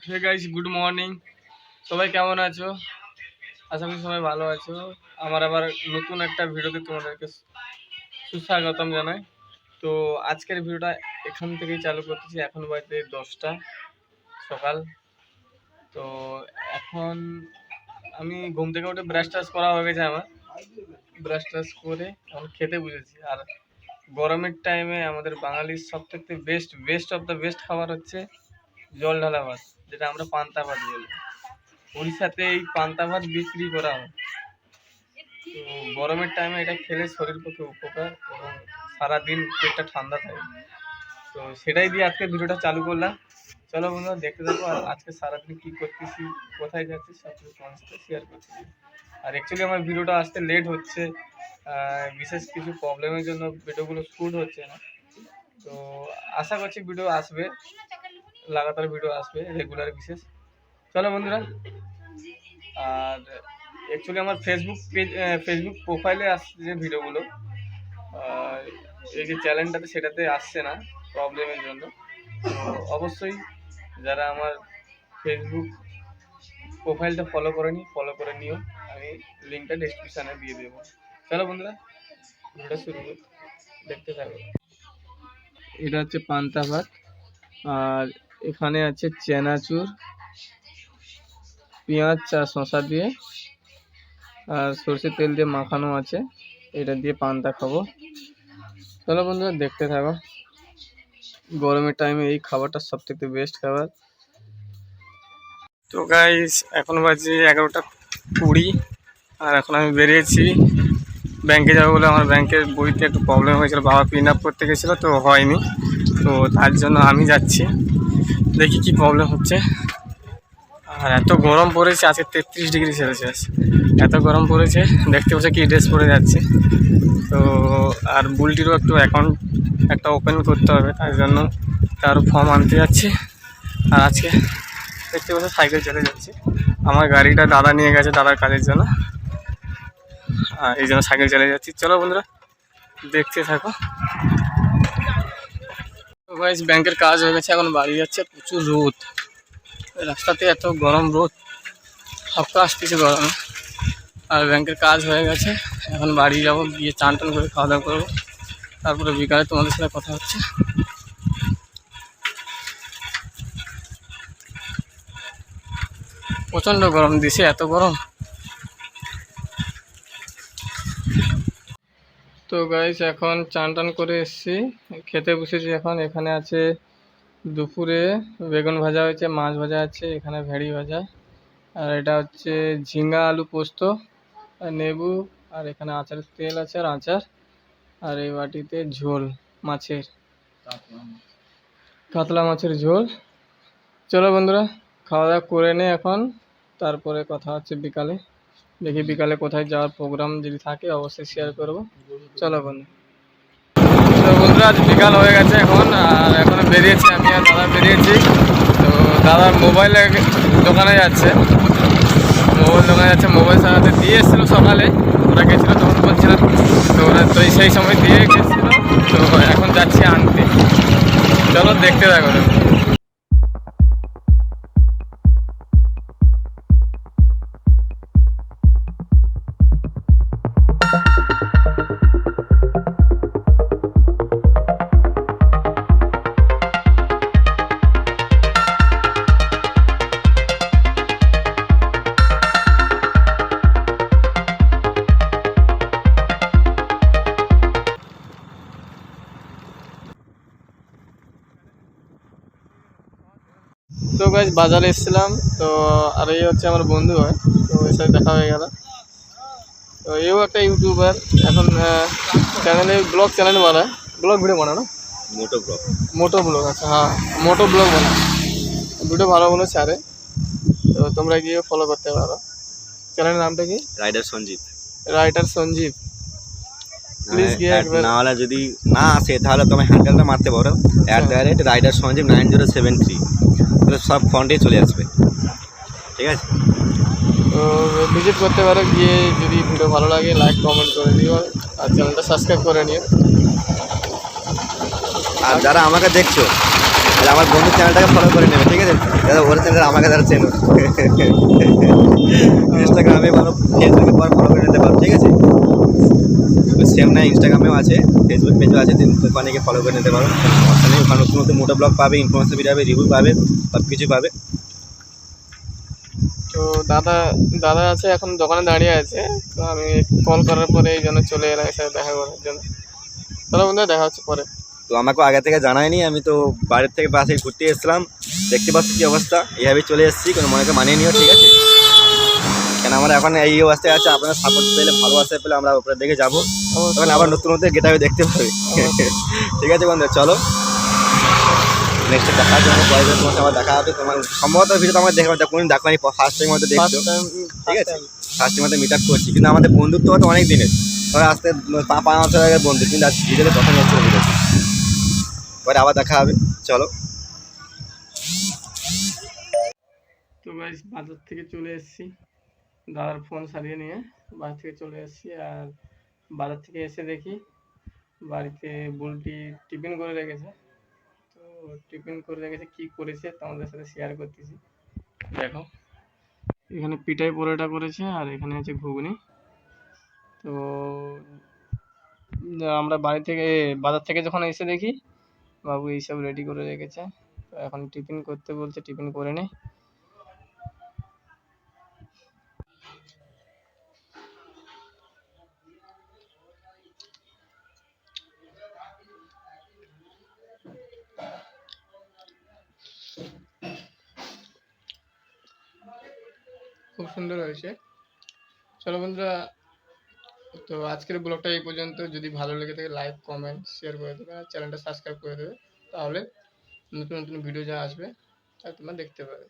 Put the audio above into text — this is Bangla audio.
Hey guys, good morning. সবাই কেমন আছো? আশা করি সবাই ভালো আছো। আমার আবার নতুন একটা ভিডিওতে তোমাদেরকে সুস্বাগতম জানাই। তো আজকের ভিডিওটা এখান থেকেই চালু করতেছি। এখন বাজে 10টা সকাল। তো এখন আমি ঘুম থেকে উঠে ব্রাশ টাশ করা হয়ে গেছে আমার। ব্রাশ টাশ করে এখন খেতে বসেছি। আর গরমের টাইমে আমাদের বাঙালির সব থেকে বেস্ট অফ দ্য বেস্ট খাবার হচ্ছে জল ঢালা ভাত, যেটা আমরা পান্তা ভাত বলি। উড়িষ্যাতে এই পান্তা ভাত বিক্রি করা হয়। তো গরমের টাইমে এটা খেলে শরীর পক্ষে উপকার এবং সারাদিন পেটটা ঠান্ডা থাকে। তো সেটাই দিয়ে আজকে ভিডিওটা চালু করলাম। চলো বন্ধুরা, দেখতে থাকো। আর আজকে সারাদিন কী করতেছি, কোথায় যাচ্ছি, সব কিছু তোমার সাথে শেয়ার করতেছি। আর অ্যাকচুয়ালি আমার ভিডিওটা আসতে লেট হচ্ছে, বিশেষ কিছু প্রবলেমের জন্য ভিডিওগুলো শ্যুট হচ্ছে না। তো আশা করছি ভিডিও আসবে, লাগাতার ভিডিও আসবে রেগুলার বিশেষ। চলো বন্ধুরা। আর অ্যাকচুয়ালি আমার ফেসবুক প্রোফাইলে আসছে যে ভিডিওগুলো, এই যে চ্যানেলটাতে সেটাতে আসছে না প্রবলেমের জন্য। তো অবশ্যই যারা আমার ফেসবুক প্রোফাইলটা ফলো করে নিও। আমি লিঙ্কটা ডেসক্রিপশানে দিয়ে দেবো। চলো বন্ধুরা, ভিডিওটা শুরু করি, দেখতে থাকো। এটা হচ্ছে পান্তা ভাত, আর এখানে আছে চানাচুর, পেঁয়াজ চা শসা দিয়ে, আর সরষের তেল দিয়ে মাখানো আছে। এটা দিয়ে পান্তা খাবো। চলো বন্ধুরা, দেখতে থাকো। গরমের টাইমে এই খাবারটা সব থেকে বেস্ট খাবার। তো গাইস, এখন বাজে 11টা 20, আর এখন আমি বেরিয়েছি ব্যাংকে যাবো বলে। আমার ব্যাংকের বইতে একটু প্রবলেম হয়েছিল, বাবা পিন আপ করতে গেছিলো তো হয়নি। তো তার জন্য আমি যাচ্ছি, দেখি কি প্রবলেম হচ্ছে। আর এত গরম পড়েছে, আজকে 33°C, এত গরম পড়েছে। দেখতে পাচ্ছি কি ড্রেস পরে যাচ্ছে। তো আর বুলটিরও একটু অ্যাকাউন্ট একটা ওপেন করতে হবে, তার জন্য তার ফর্ম আনতে যাচ্ছি। আর আজকে দেখতে পাচ্ছি সাইকেল চলে যাচ্ছে। আমার গাড়িটা দাদা নিয়ে গেছে দাদার কাজের জন্য, এই জন্য সাইকেল চলে যাচ্ছি। চলো বন্ধুরা, দেখতে থাকো। গাইস, ব্যাংকের কাজ হয়ে গেছে, এখন বাড়ি যাচ্ছে। প্রচুর রোদ রাস্তাতে, এত গরম রোদ, হাঁপকা আসতেছে গরমে। আর ব্যাংকের কাজ হয়ে গেছে, এখন বাড়ি যাবো, গিয়ে চান টান করে খাওয়া দাওয়া করবো। তারপরে বিকালে তোমাদের সাথে কথা হচ্ছে। প্রচণ্ড গরম দিছে, এত গরম। তো গাইস, এখন চান টান করে এসেছি, খেতে বসেছি। এখন এখানে আছে দুপুরে বেগুন ভাজা হয়েছে, মাছ ভাজা আছে, এখানে ভেড়ি ভাজা, আর এটা হচ্ছে ঝিঙ্গা আলু পোস্ত, আর লেবু, আর এখানে আচারের তেল আছে আর আচার। আর এই বাটিতে ঝোল মাছের, কাতলা মাছের ঝোল। চলো বন্ধুরা, খাওয়া দাওয়া করে নে এখন, তারপরে কথা হচ্ছে বিকালে। দেখি বিকালে কোথায় যাওয়ার প্রোগ্রাম যদি থাকে অবশ্যই শেয়ার করবো। চলো বন্ধু। তো বন্ধুরা, আজ বিকাল হয়ে গেছে এখন, আর এখন বেরিয়েছি আমি আর দাদা বেরিয়েছি। তো দাদা মোবাইলের দোকানে যাচ্ছে, মোবাইল সারাতে দিয়ে এসেছিলো সকালে। ওরা গেছিলো তখন বলছিলাম, তো ওরা তো সেই সময় দিয়ে গেছিলো। তো এখন যাচ্ছি আনতে। চলো দেখতে থাকো। তো গাইস, বাজারে এসেছিলাম। তো আর এই হচ্ছে আমার বন্ধু হয়, তো এর সাথে দেখা হয়ে গেল। তো এও একটা ইউটিউবার, এখন চ্যানেলে ব্লগ চ্যানেল বানায়, ব্লগ ভিডিও বানায় না, মোটো ব্লগ। আচ্ছা, হ্যাঁ, মোটো ব্লগ বানায়, ভিডিও ভালো ভালো ছাড়ে। তো তোমরা গিয়ে ফলো করতে পারো। চ্যানেলের নামটা কি? রাইটার সঞ্জীব। প্লিজ গিয়ে একবার। না হলে যদি না আসে তাহলে তুমি হ্যান্ডেলটা মারতে পারো, @ridersonjeev9073, তাহলে সব ফন্টে চলে আসবে। ঠিক আছে, তো ভিজিট করতে পারো, গিয়ে যদি ভিডিও ভালো লাগে লাইক কমেন্ট করে দিও, আর চ্যানেলটা সাবস্ক্রাইব করে নিও। আর যারা আমাকে দেখছো আর আমার বন্ধুর চ্যানেলটাকে ফলো করে নেবে, ঠিক আছে? দাদা ওর চ্যানেল আমাকে তারা চেনো। ইনস্টাগ্রামে বলো, ফেসবুকে ফলো করে নিতে পারো, ঠিক আছে? সেম না, ইনস্টাগ্রামেও আছে, ফেসবুক পেজও আছে, ওখানে গিয়ে ফলো করে নিতে পারো, কোনো সমস্যা নেই। ওখানে নতুন নতুন মোটো ব্লগ পাবে, ইনফরমেশন ভিডিও পাবে, রিভিউ পাবে, সব কিছু পাবে। তো দাদা দাদা আছে এখন দোকানে দাঁড়িয়ে আছে, তো আমি কল করার পরে এই জন্য চলে এলাম এর সাথে দেখা করার জন্য। চলো বন্ধুরা, দেখা হচ্ছে পরে। তো আমাকেও আগে থেকে জানায়নি, আমি তো বাড়ির থেকে বাসে ঘুরতে এসেছিলাম, দেখতে পাচ্ছি কী অবস্থা, এইভাবে চলে এসেছি, কোনো মনে করে মানিয়ে নিও, ঠিক আছে? কেন আমরা এখন এই অবস্থায় আছে, আপনার সাপোর্ট পেলে, ভালোবাসা পেলে আমরা ওপরে দেখে যাবো, তখন আবার নতুন নতুন গেটাবে দেখতে পাবে। ঠিক আছে বন্ধু, চলো নেক্সট দেখার জন্য পরে তোমার সাথে আবার দেখা হবে। তোমার সম্ভবত ভিডিও আমাকে দেখে কোনদিন দেখো, ফার্স্ট টাইম হয়তো দেখছো, ঠিক আছে? ফার্স্ট টাইম হয়তো মিট আপ করছি, কিন্তু আমাদের বন্ধুত্ব হয়তো অনেক দিনের, ধরো আসতে 5 বছর আগের বন্ধু, কিন্তু আজ ভিডিওতে প্রথম হচ্ছে ভিডিও, পরে আবার দেখা হবে, চলো। তো গাইস, বাজার থেকে চলে এসেছি, দাদার ফোন সারিয়ে নিয়ে বাজার থেকে চলে এসেছি। আর বাজার থেকে এসে দেখি বাড়িতে বুলটি টিফিন করে রেখেছে। তো টিফিন করে রেখেছে, কি করেছে তোমাদের সাথে শেয়ার করতেছি, দেখো। এখানে পিঠাই পরোটা করেছে, আর এখানে আছে ঘুগনি। তো আমরা বাড়ি থেকে বাজার থেকে যখন এসে দেখি বাবু এইসব রেডি করে রেখেছে। তো এখন টিফিন করতে বলছে, টিফিন করে নেই। খুব সুন্দর হয়েছে। চলো বন্ধুরা, তো আজকের ব্লগটা এই পর্যন্ত। যদি ভালো লেগে থাকে লাইক, কমেন্ট, শেয়ার করে দেবে, আর চ্যানেলটা সাবস্ক্রাইব করে দেবে, তাহলে নতুন নতুন ভিডিও যা আসবে তা তোমরা দেখতে পাবে।